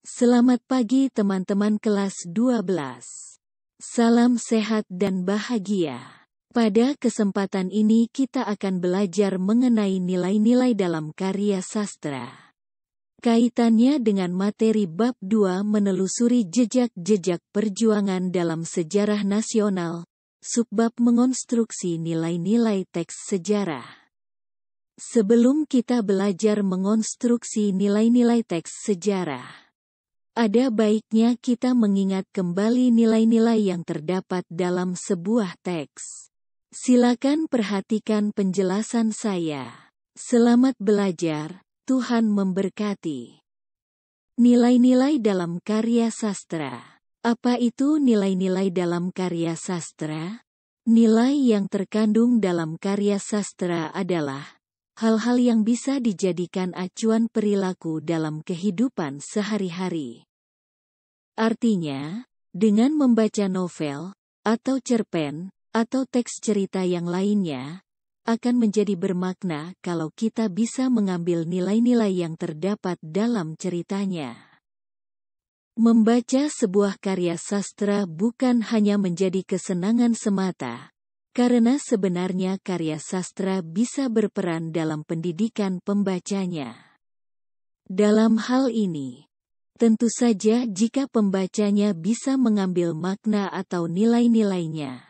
Selamat pagi teman-teman kelas 12. Salam sehat dan bahagia. Pada kesempatan ini kita akan belajar mengenai nilai-nilai dalam karya sastra. Kaitannya dengan materi bab 2 menelusuri jejak-jejak perjuangan dalam sejarah nasional, subbab mengonstruksi nilai-nilai teks sejarah. Sebelum kita belajar mengonstruksi nilai-nilai teks sejarah, ada baiknya kita mengingat kembali nilai-nilai yang terdapat dalam sebuah teks. Silakan perhatikan penjelasan saya. Selamat belajar, Tuhan memberkati. Nilai-nilai dalam karya sastra. Apa itu nilai-nilai dalam karya sastra? Nilai yang terkandung dalam karya sastra adalah hal-hal yang bisa dijadikan acuan perilaku dalam kehidupan sehari-hari. Artinya, dengan membaca novel, atau cerpen, atau teks cerita yang lainnya, akan menjadi bermakna kalau kita bisa mengambil nilai-nilai yang terdapat dalam ceritanya. Membaca sebuah karya sastra bukan hanya menjadi kesenangan semata, karena sebenarnya karya sastra bisa berperan dalam pendidikan pembacanya. Dalam hal ini, tentu saja jika pembacanya bisa mengambil makna atau nilai-nilainya.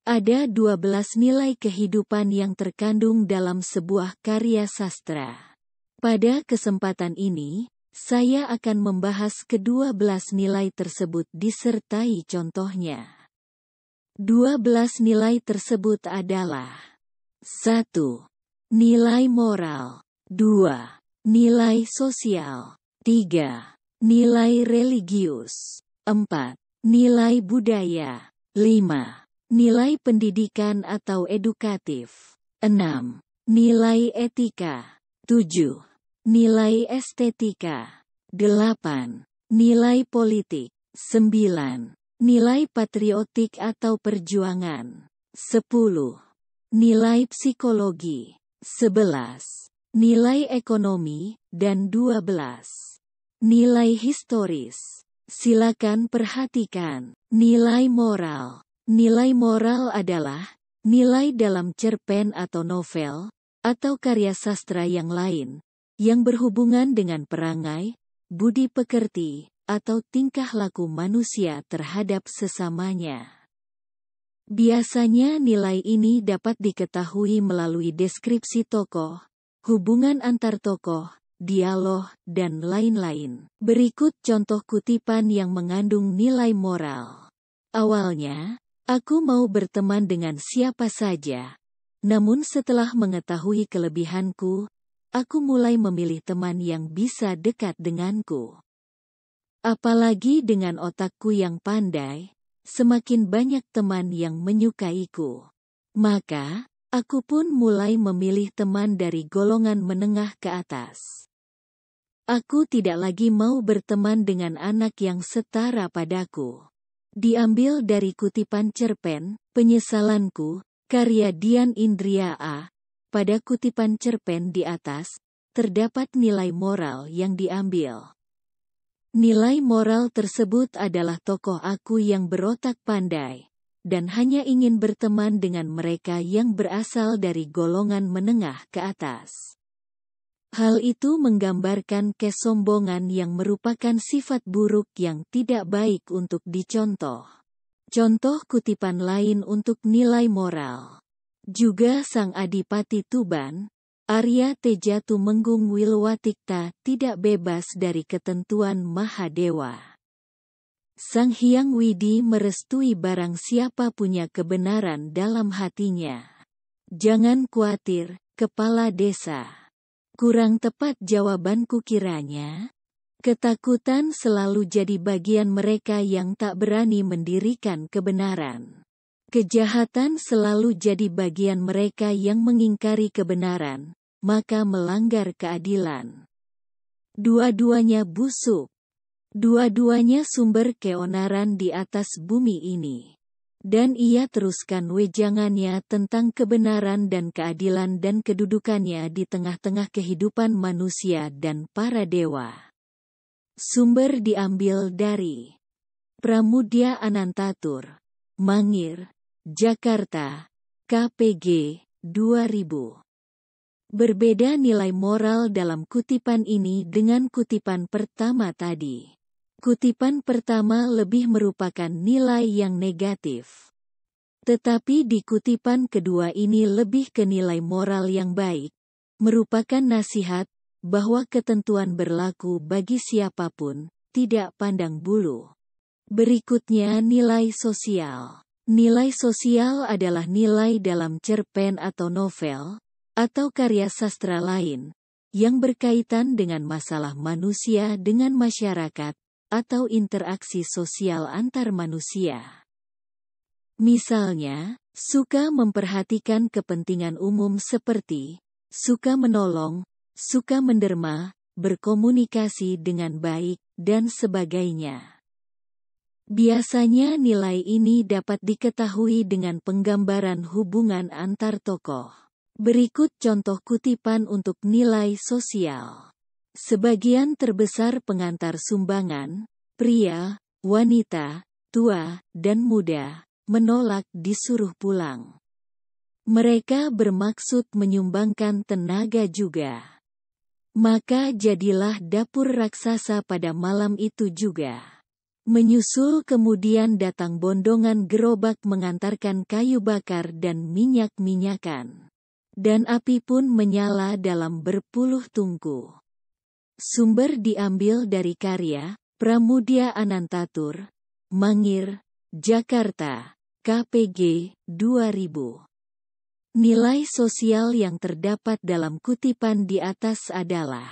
Ada 12 nilai kehidupan yang terkandung dalam sebuah karya sastra. Pada kesempatan ini, saya akan membahas ke-12 nilai tersebut disertai contohnya. 12 nilai tersebut adalah 1. Nilai moral. 2. Nilai sosial. 3. Nilai religius. 4. Nilai budaya. 5. Nilai pendidikan atau edukatif. 6. Nilai etika. 7. Nilai estetika. 8. Nilai politik. 9. Nilai patriotik atau perjuangan. 10. Nilai psikologi. 11. Nilai ekonomi, dan 12. Nilai historis. Silakan perhatikan. Nilai moral. Nilai moral adalah nilai dalam cerpen atau novel, atau karya sastra yang lain, yang berhubungan dengan perangai, budi pekerti, atau tingkah laku manusia terhadap sesamanya. Biasanya nilai ini dapat diketahui melalui deskripsi tokoh, hubungan antar tokoh, dialog, dan lain-lain. Berikut contoh kutipan yang mengandung nilai moral. Awalnya, aku mau berteman dengan siapa saja. Namun setelah mengetahui kelebihanku, aku mulai memilih teman yang bisa dekat denganku. Apalagi dengan otakku yang pandai, semakin banyak teman yang menyukaiku. Maka, aku pun mulai memilih teman dari golongan menengah ke atas. Aku tidak lagi mau berteman dengan anak yang setara padaku. Diambil dari kutipan cerpen, Penyesalanku, karya Dian Indria A. Pada kutipan cerpen di atas, terdapat nilai moral yang diambil. Nilai moral tersebut adalah tokoh aku yang berotak pandai, dan hanya ingin berteman dengan mereka yang berasal dari golongan menengah ke atas. Hal itu menggambarkan kesombongan yang merupakan sifat buruk yang tidak baik untuk dicontoh. Contoh kutipan lain untuk nilai moral. Juga Sang Adipati Tuban, Arya Teja Tumenggung Wilwatikta tidak bebas dari ketentuan Mahadewa. Sang Hyang Widi merestui barang siapa punya kebenaran dalam hatinya. Jangan khawatir, kepala desa. Kurang tepat jawabanku kiranya. Ketakutan selalu jadi bagian mereka yang tak berani mendirikan kebenaran. Kejahatan selalu jadi bagian mereka yang mengingkari kebenaran, maka melanggar keadilan. Dua-duanya busuk. Dua-duanya sumber keonaran di atas bumi ini. Dan ia teruskan wejangannya tentang kebenaran dan keadilan dan kedudukannya di tengah-tengah kehidupan manusia dan para dewa. Sumber diambil dari Pramoedya Anantatur, Mangir, Jakarta, KPG, 2000. Berbeda nilai moral dalam kutipan ini dengan kutipan pertama tadi. Kutipan pertama lebih merupakan nilai yang negatif. Tetapi di kutipan kedua ini lebih ke nilai moral yang baik, merupakan nasihat bahwa ketentuan berlaku bagi siapapun, tidak pandang bulu. Berikutnya nilai sosial. Nilai sosial adalah nilai dalam cerpen atau novel, atau karya sastra lain, yang berkaitan dengan masalah manusia dengan masyarakat, atau interaksi sosial antar manusia. Misalnya, suka memperhatikan kepentingan umum seperti suka menolong, suka menderma, berkomunikasi dengan baik, dan sebagainya. Biasanya nilai ini dapat diketahui dengan penggambaran hubungan antar tokoh. Berikut contoh kutipan untuk nilai sosial. Sebagian terbesar pengantar sumbangan, pria, wanita, tua, dan muda, menolak disuruh pulang. Mereka bermaksud menyumbangkan tenaga juga. Maka jadilah dapur raksasa pada malam itu juga. Menyusul kemudian datang bondongan gerobak mengantarkan kayu bakar dan minyak-minyakan. Dan api pun menyala dalam berpuluh tungku. Sumber diambil dari karya Pramoedya Anantatur, Mangir, Jakarta, KPG, 2000. Nilai sosial yang terdapat dalam kutipan di atas adalah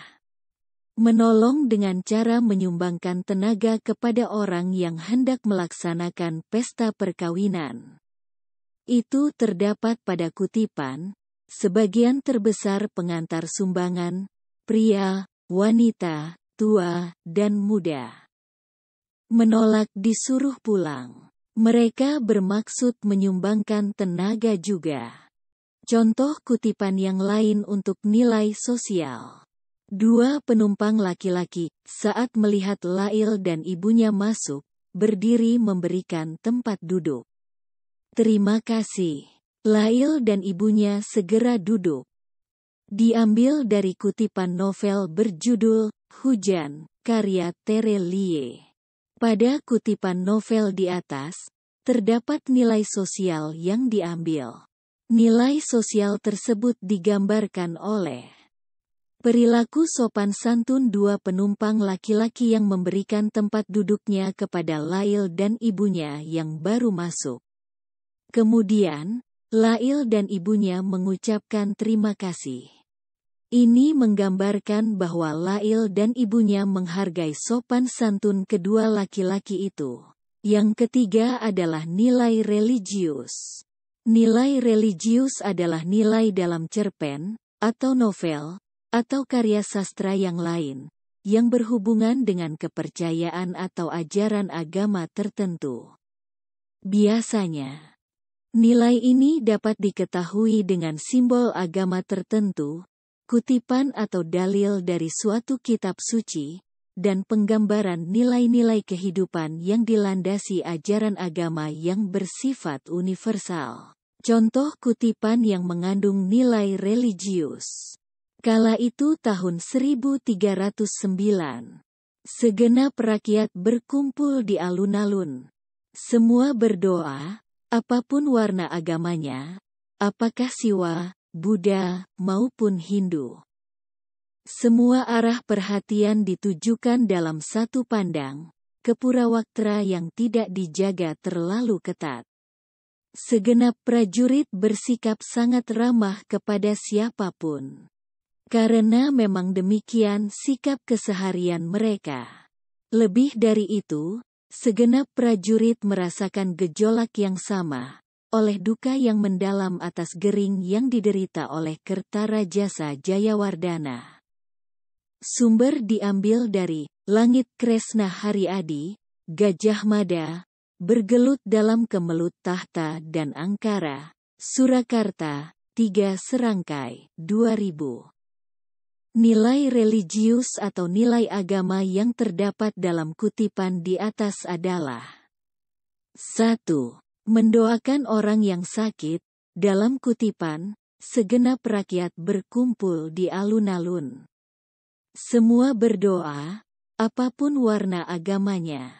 menolong dengan cara menyumbangkan tenaga kepada orang yang hendak melaksanakan pesta perkawinan. Itu terdapat pada kutipan, sebagian terbesar pengantar sumbangan, pria, wanita, tua, dan muda. Menolak disuruh pulang. Mereka bermaksud menyumbangkan tenaga juga. Contoh kutipan yang lain untuk nilai sosial. Dua penumpang laki-laki, saat melihat Lail dan ibunya masuk, berdiri memberikan tempat duduk. Terima kasih. Lail dan ibunya segera duduk. Diambil dari kutipan novel berjudul Hujan, karya Tere Lie. Pada kutipan novel di atas, terdapat nilai sosial yang diambil. Nilai sosial tersebut digambarkan oleh perilaku sopan santun dua penumpang laki-laki yang memberikan tempat duduknya kepada Lail dan ibunya yang baru masuk. Kemudian, Lail dan ibunya mengucapkan terima kasih. Ini menggambarkan bahwa Lail dan ibunya menghargai sopan santun kedua laki-laki itu. Yang ketiga adalah nilai religius. Nilai religius adalah nilai dalam cerpen, atau novel, atau karya sastra yang lain, yang berhubungan dengan kepercayaan atau ajaran agama tertentu. Biasanya, nilai ini dapat diketahui dengan simbol agama tertentu, kutipan atau dalil dari suatu kitab suci, dan penggambaran nilai-nilai kehidupan yang dilandasi ajaran agama yang bersifat universal. Contoh kutipan yang mengandung nilai religius. Kala itu tahun 1309. Segenap rakyat berkumpul di alun-alun. Semua berdoa, apapun warna agamanya, apakah Siwa, Buddha, maupun Hindu. Semua arah perhatian ditujukan dalam satu pandang, ke Purawaktara yang tidak dijaga terlalu ketat. Segenap prajurit bersikap sangat ramah kepada siapapun. Karena memang demikian sikap keseharian mereka. Lebih dari itu, segenap prajurit merasakan gejolak yang sama, oleh duka yang mendalam atas gering yang diderita oleh Kertarajasa Jayawardana. Sumber diambil dari Langit Kresna Haryadi, Gajah Mada, Bergelut dalam Kemelut Tahta dan Angkara, Surakarta, 3 serangkai, 2000. Nilai religius atau nilai agama yang terdapat dalam kutipan di atas adalah 1. Mendoakan orang yang sakit. Dalam kutipan, segenap rakyat berkumpul di alun-alun. Semua berdoa, apapun warna agamanya.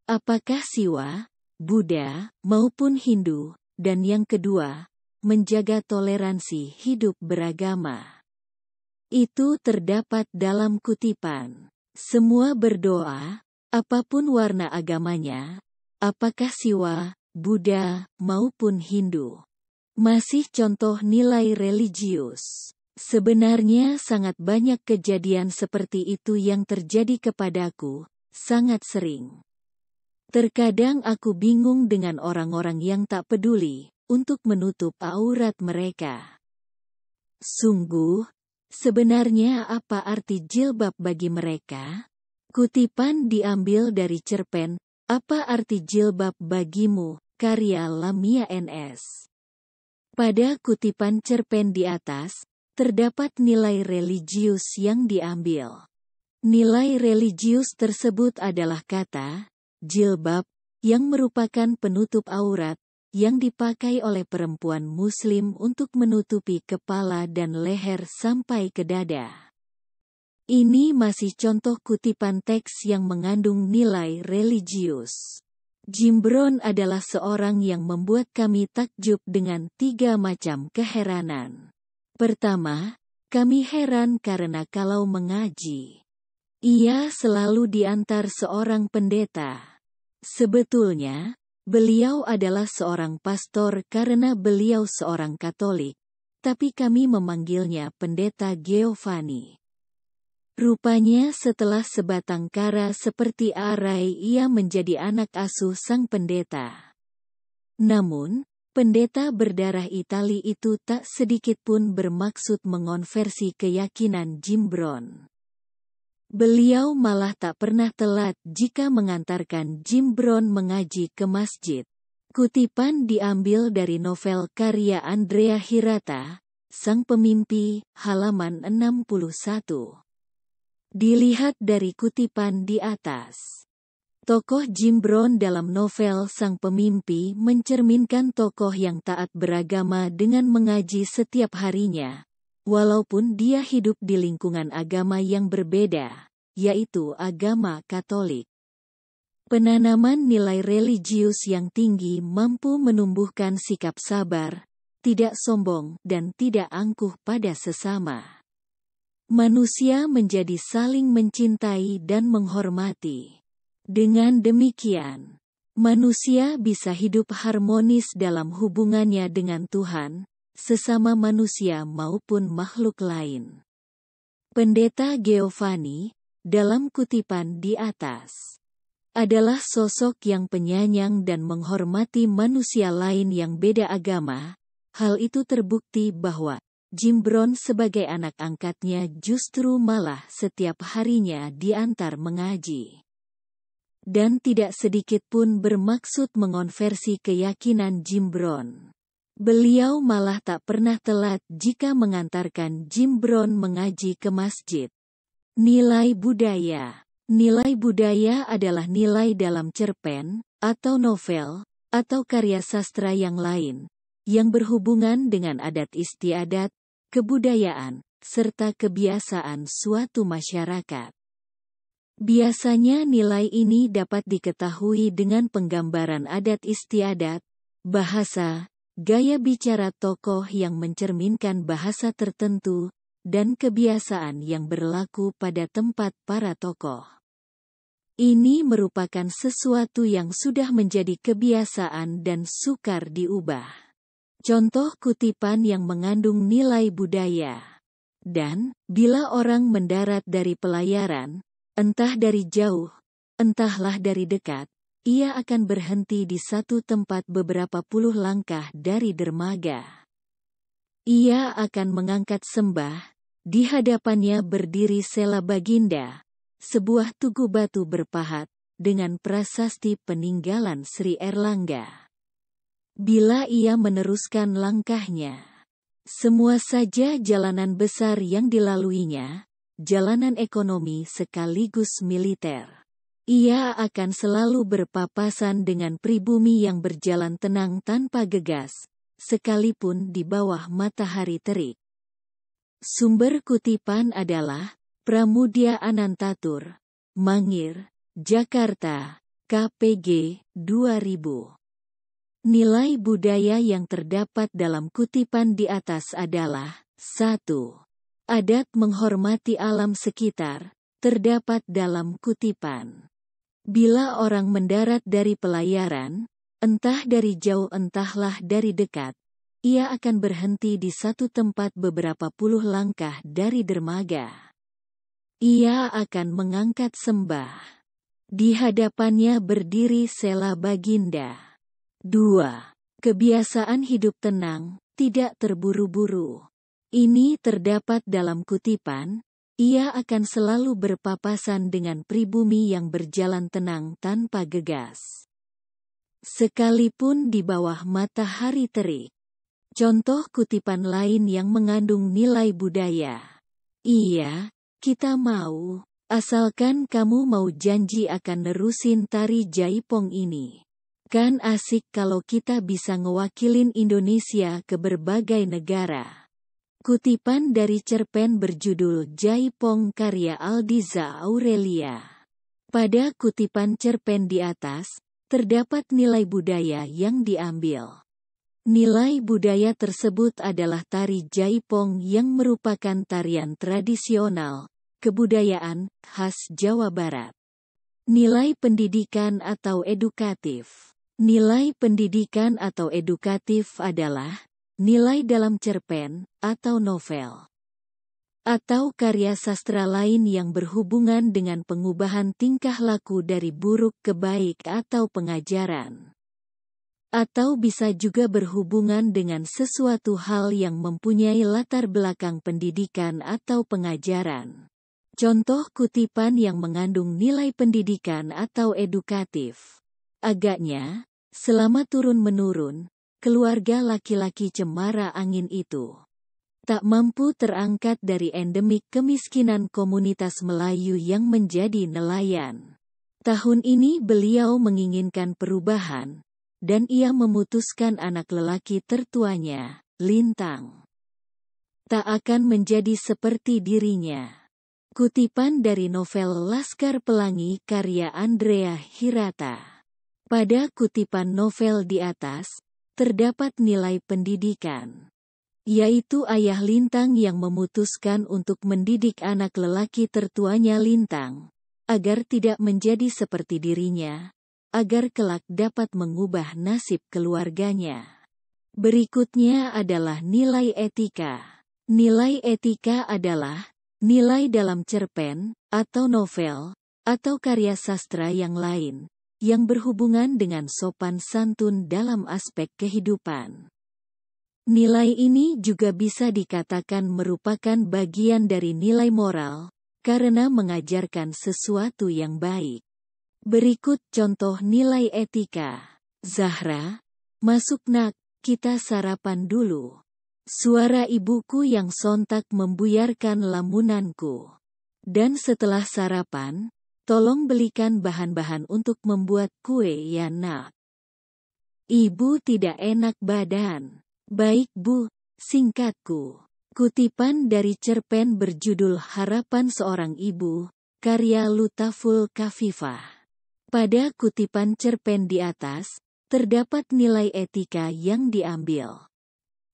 Apakah Siwa, Buddha, maupun Hindu. Dan yang kedua, menjaga toleransi hidup beragama. Itu terdapat dalam kutipan. Semua berdoa, apapun warna agamanya, apakah Siwa, Buddha, maupun Hindu. Masih contoh nilai religius. Sebenarnya sangat banyak kejadian seperti itu yang terjadi kepadaku, sangat sering. Terkadang aku bingung dengan orang-orang yang tak peduli untuk menutup aurat mereka. Sungguh, sebenarnya apa arti jilbab bagi mereka? Kutipan diambil dari cerpen, Apa Arti Jilbab Bagimu, karya Lamia NS. Pada kutipan cerpen di atas, terdapat nilai religius yang diambil. Nilai religius tersebut adalah kata, jilbab, yang merupakan penutup aurat, yang dipakai oleh perempuan muslim untuk menutupi kepala dan leher sampai ke dada. Ini masih contoh kutipan teks yang mengandung nilai religius. Jim Brown adalah seorang yang membuat kami takjub dengan 3 macam keheranan. Pertama, kami heran karena kalau mengaji, ia selalu diantar seorang pendeta. Sebetulnya, beliau adalah seorang pastor karena beliau seorang Katolik, tapi kami memanggilnya Pendeta Giovanni. Rupanya setelah sebatang kara seperti arai ia menjadi anak asuh sang pendeta. Namun, pendeta berdarah Itali itu tak sedikit pun bermaksud mengonversi keyakinan Jim Brown. Beliau malah tak pernah telat jika mengantarkan Jim Brown mengaji ke masjid. Kutipan diambil dari novel karya Andrea Hirata, Sang Pemimpi, halaman 61. Dilihat dari kutipan di atas. Tokoh Jim Brown dalam novel Sang Pemimpi mencerminkan tokoh yang taat beragama dengan mengaji setiap harinya, walaupun dia hidup di lingkungan agama yang berbeda, yaitu agama Katolik. Penanaman nilai religius yang tinggi mampu menumbuhkan sikap sabar, tidak sombong, dan tidak angkuh pada sesama. Manusia menjadi saling mencintai dan menghormati. Dengan demikian, manusia bisa hidup harmonis dalam hubungannya dengan Tuhan, sesama manusia maupun makhluk lain. Pendeta Giovanni, dalam kutipan di atas, adalah sosok yang penyayang dan menghormati manusia lain yang beda agama. Hal itu terbukti bahwa Jim Brown sebagai anak angkatnya justru malah setiap harinya diantar mengaji. Dan tidak sedikit pun bermaksud mengonversi keyakinan Jim Brown. Beliau malah tak pernah telat jika mengantarkan Jim Brown mengaji ke masjid. Nilai budaya. Nilai budaya adalah nilai dalam cerpen, atau novel, atau karya sastra yang lain, yang berhubungan dengan adat istiadat, kebudayaan, serta kebiasaan suatu masyarakat. Biasanya nilai ini dapat diketahui dengan penggambaran adat istiadat, bahasa, gaya bicara tokoh yang mencerminkan bahasa tertentu, dan kebiasaan yang berlaku pada tempat para tokoh. Ini merupakan sesuatu yang sudah menjadi kebiasaan dan sukar diubah. Contoh kutipan yang mengandung nilai budaya. Dan, bila orang mendarat dari pelayaran, entah dari jauh, entahlah dari dekat, ia akan berhenti di satu tempat beberapa puluh langkah dari dermaga. Ia akan mengangkat sembah, di hadapannya berdiri Sela Baginda, sebuah tugu batu berpahat, dengan prasasti peninggalan Sri Erlangga. Bila ia meneruskan langkahnya, Semua saja jalanan besar yang dilaluinya, jalanan ekonomi sekaligus militer. Ia akan selalu berpapasan dengan pribumi yang berjalan tenang tanpa gegas, sekalipun di bawah matahari terik. Sumber kutipan adalah Pramudia Anantatur, Mangir, Jakarta, KPG, 2000. Nilai budaya yang terdapat dalam kutipan di atas adalah 1. Adat menghormati alam sekitar, terdapat dalam kutipan. Bila orang mendarat dari pelayaran, entah dari jauh entahlah dari dekat, ia akan berhenti di satu tempat beberapa puluh langkah dari dermaga. Ia akan mengangkat sembah. Di hadapannya berdiri Sela Baginda. 2. Kebiasaan hidup tenang, tidak terburu-buru. Ini terdapat dalam kutipan, ia akan selalu berpapasan dengan pribumi yang berjalan tenang tanpa gegas. Sekalipun di bawah matahari terik. Contoh kutipan lain yang mengandung nilai budaya. Iya, kita mau, asalkan kamu mau janji akan nerusin tari jaipong ini. Kan asik kalau kita bisa ngewakilin Indonesia ke berbagai negara. Kutipan dari cerpen berjudul Jaipong karya Aldiza Aurelia. Pada kutipan cerpen di atas, terdapat nilai budaya yang diambil. Nilai budaya tersebut adalah tari jaipong yang merupakan tarian tradisional, kebudayaan, khas Jawa Barat. Nilai pendidikan atau edukatif. Nilai pendidikan atau edukatif adalah nilai dalam cerpen, atau novel, atau karya sastra lain yang berhubungan dengan pengubahan tingkah laku dari buruk ke baik atau pengajaran. Atau bisa juga berhubungan dengan sesuatu hal yang mempunyai latar belakang pendidikan atau pengajaran. Contoh kutipan yang mengandung nilai pendidikan atau edukatif. Agaknya, selama turun-menurun, keluarga laki-laki cemara angin itu tak mampu terangkat dari endemik kemiskinan komunitas Melayu yang menjadi nelayan. Tahun ini beliau menginginkan perubahan, dan ia memutuskan anak lelaki tertuanya, Lintang, tak akan menjadi seperti dirinya. Kutipan dari novel Laskar Pelangi karya Andrea Hirata. Pada kutipan novel di atas, terdapat nilai pendidikan, yaitu ayah Lintang yang memutuskan untuk mendidik anak lelaki tertuanya Lintang, agar tidak menjadi seperti dirinya, agar kelak dapat mengubah nasib keluarganya. Berikutnya adalah nilai etika. Nilai etika adalah nilai dalam cerpen, atau novel, atau karya sastra yang lain, yang berhubungan dengan sopan santun dalam aspek kehidupan. Nilai ini juga bisa dikatakan merupakan bagian dari nilai moral, karena mengajarkan sesuatu yang baik. Berikut contoh nilai etika. Zahra, masuk nak, kita sarapan dulu. Suara ibuku yang sontak membuyarkan lamunanku. Dan setelah sarapan, tolong belikan bahan-bahan untuk membuat kue ya nak. Ibu tidak enak badan. Baik bu, singkatku. Kutipan dari cerpen berjudul Harapan Seorang Ibu, karya Lutaful Kafifah. Pada kutipan cerpen di atas, terdapat nilai etika yang diambil.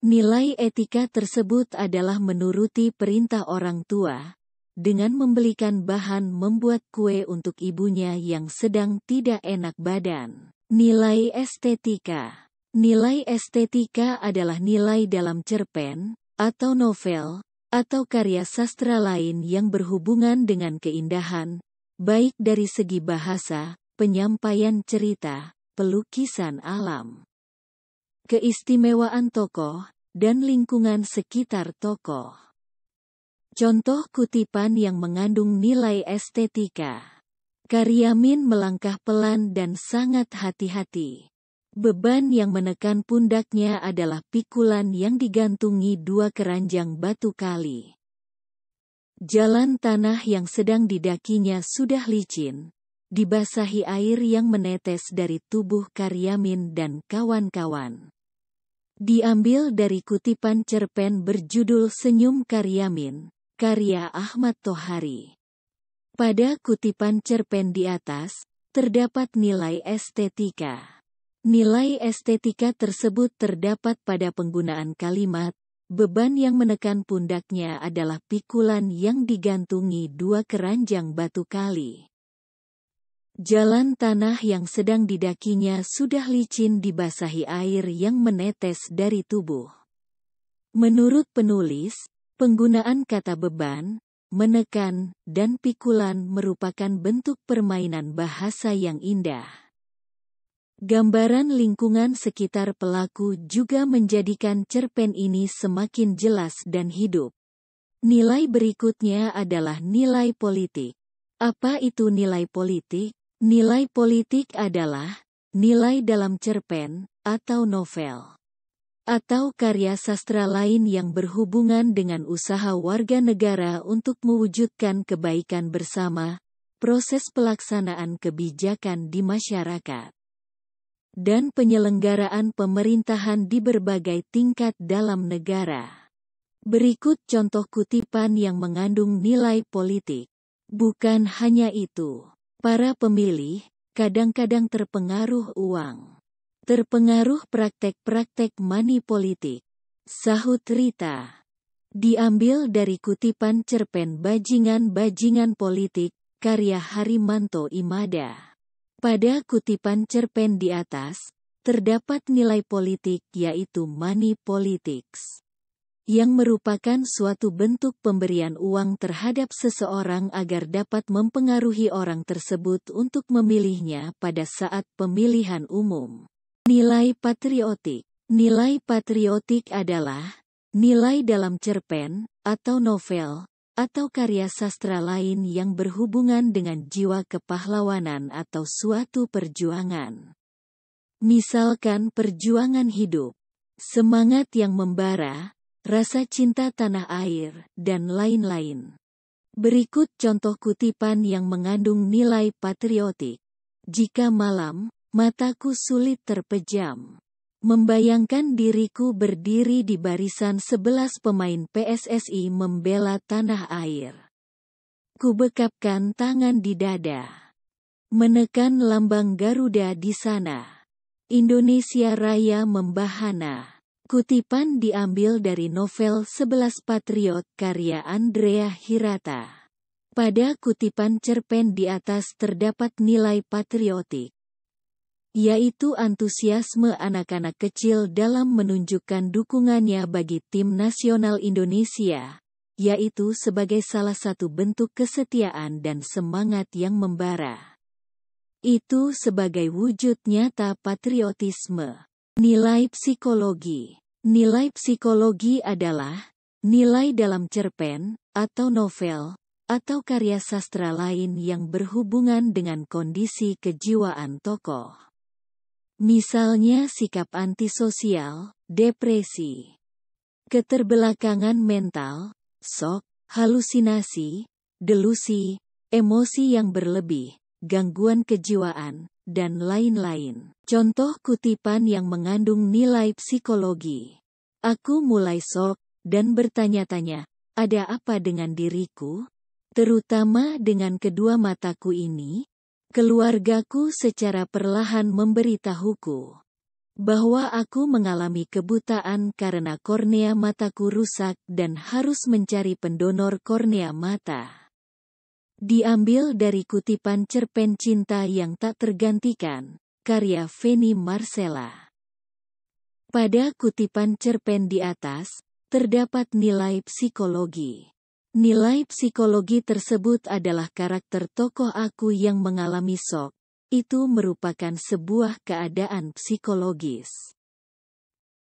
Nilai etika tersebut adalah menuruti perintah orang tua, dengan membelikan bahan membuat kue untuk ibunya yang sedang tidak enak badan. Nilai estetika. Nilai estetika adalah nilai dalam cerpen, atau novel, atau karya sastra lain yang berhubungan dengan keindahan, baik dari segi bahasa, penyampaian cerita, pelukisan alam, keistimewaan tokoh, dan lingkungan sekitar tokoh. Contoh kutipan yang mengandung nilai estetika. Karyamin melangkah pelan dan sangat hati-hati. Beban yang menekan pundaknya adalah pikulan yang digantungi 2 keranjang batu kali. Jalan tanah yang sedang didakinya sudah licin, dibasahi air yang menetes dari tubuh Karyamin dan kawan-kawan. Diambil dari kutipan cerpen berjudul Senyum Karyamin, karya Ahmad Tohari. Pada kutipan cerpen di atas, terdapat nilai estetika. Nilai estetika tersebut terdapat pada penggunaan kalimat, beban yang menekan pundaknya adalah pikulan yang digantungi 2 keranjang batu kali. Jalan tanah yang sedang didakinya sudah licin dibasahi air yang menetes dari tubuh. Menurut penulis, penggunaan kata beban, menekan, dan pikulan merupakan bentuk permainan bahasa yang indah. Gambaran lingkungan sekitar pelaku juga menjadikan cerpen ini semakin jelas dan hidup. Nilai berikutnya adalah nilai politik. Apa itu nilai politik? Nilai politik adalah nilai dalam cerpen, atau novel, atau karya sastra lain yang berhubungan dengan usaha warga negara untuk mewujudkan kebaikan bersama, proses pelaksanaan kebijakan di masyarakat, dan penyelenggaraan pemerintahan di berbagai tingkat dalam negara. Berikut contoh kutipan yang mengandung nilai politik. Bukan hanya itu, para pemilih kadang-kadang terpengaruh uang. Terpengaruh praktek-praktek money politik, sahut Rita. Diambil dari kutipan cerpen Bajingan-Bajingan Politik, karya Harimanto Imada. Pada kutipan cerpen di atas, terdapat nilai politik yaitu money politics, yang merupakan suatu bentuk pemberian uang terhadap seseorang agar dapat mempengaruhi orang tersebut untuk memilihnya pada saat pemilihan umum. Nilai patriotik. Nilai patriotik adalah nilai dalam cerpen, atau novel, atau karya sastra lain yang berhubungan dengan jiwa kepahlawanan atau suatu perjuangan. Misalkan perjuangan hidup, semangat yang membara, rasa cinta tanah air, dan lain-lain. Berikut contoh kutipan yang mengandung nilai patriotik. Jika malam, mataku sulit terpejam. Membayangkan diriku berdiri di barisan 11 pemain PSSI membela tanah air. Kubekapkan tangan di dada, menekan lambang Garuda di sana. Indonesia Raya membahana. Kutipan diambil dari novel 11 Patriot karya Andrea Hirata. Pada kutipan cerpen di atas terdapat nilai patriotik, yaitu antusiasme anak-anak kecil dalam menunjukkan dukungannya bagi tim nasional Indonesia, yaitu sebagai salah satu bentuk kesetiaan dan semangat yang membara. Itu sebagai wujud nyata patriotisme. Nilai psikologi. Nilai psikologi adalah nilai dalam cerpen, atau novel, atau karya sastra lain yang berhubungan dengan kondisi kejiwaan tokoh. Misalnya sikap antisosial, depresi, keterbelakangan mental, shock, halusinasi, delusi, emosi yang berlebih, gangguan kejiwaan, dan lain-lain. Contoh kutipan yang mengandung nilai psikologi. Aku mulai shock, dan bertanya-tanya, ada apa dengan diriku? Terutama dengan kedua mataku ini. Keluargaku secara perlahan memberitahuku bahwa aku mengalami kebutaan karena kornea mataku rusak dan harus mencari pendonor kornea mata. Diambil dari kutipan cerpen Cinta yang Tak Tergantikan, karya Feni Marcella. Pada kutipan cerpen di atas, terdapat nilai psikologi. Nilai psikologi tersebut adalah karakter tokoh aku yang mengalami shock. Itu merupakan sebuah keadaan psikologis.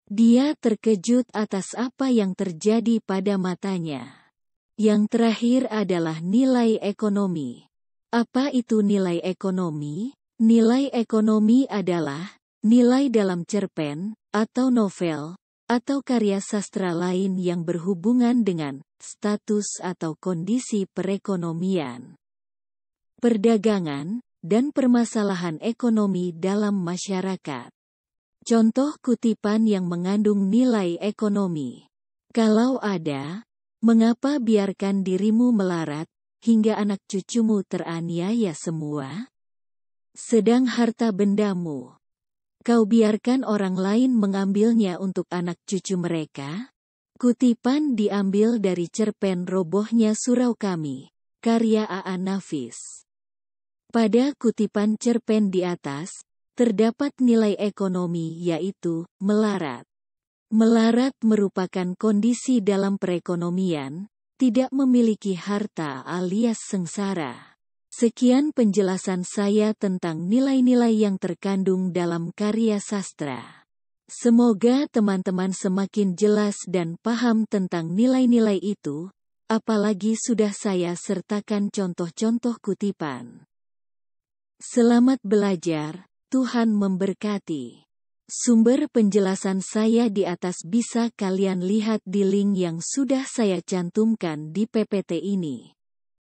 Dia terkejut atas apa yang terjadi pada matanya. Yang terakhir adalah nilai ekonomi. Apa itu nilai ekonomi? Nilai ekonomi adalah Nilai dalam cerpen, atau novel, atau karya sastra lain yang berhubungan dengan status atau kondisi perekonomian, perdagangan, dan permasalahan ekonomi dalam masyarakat. Contoh kutipan yang mengandung nilai ekonomi. Kalau ada, mengapa biarkan dirimu melarat, hingga anak cucumu teraniaya semua? Sedang harta bendamu, kau biarkan orang lain mengambilnya untuk anak cucu mereka? Kutipan diambil dari cerpen Robohnya Surau Kami, karya A.A. Nafis. Pada kutipan cerpen di atas, terdapat nilai ekonomi yaitu melarat. Melarat merupakan kondisi dalam perekonomian, tidak memiliki harta alias sengsara. Sekian penjelasan saya tentang nilai-nilai yang terkandung dalam karya sastra. Semoga teman-teman semakin jelas dan paham tentang nilai-nilai itu, apalagi sudah saya sertakan contoh-contoh kutipan. Selamat belajar, Tuhan memberkati. Sumber penjelasan saya di atas bisa kalian lihat di link yang sudah saya cantumkan di PPT ini.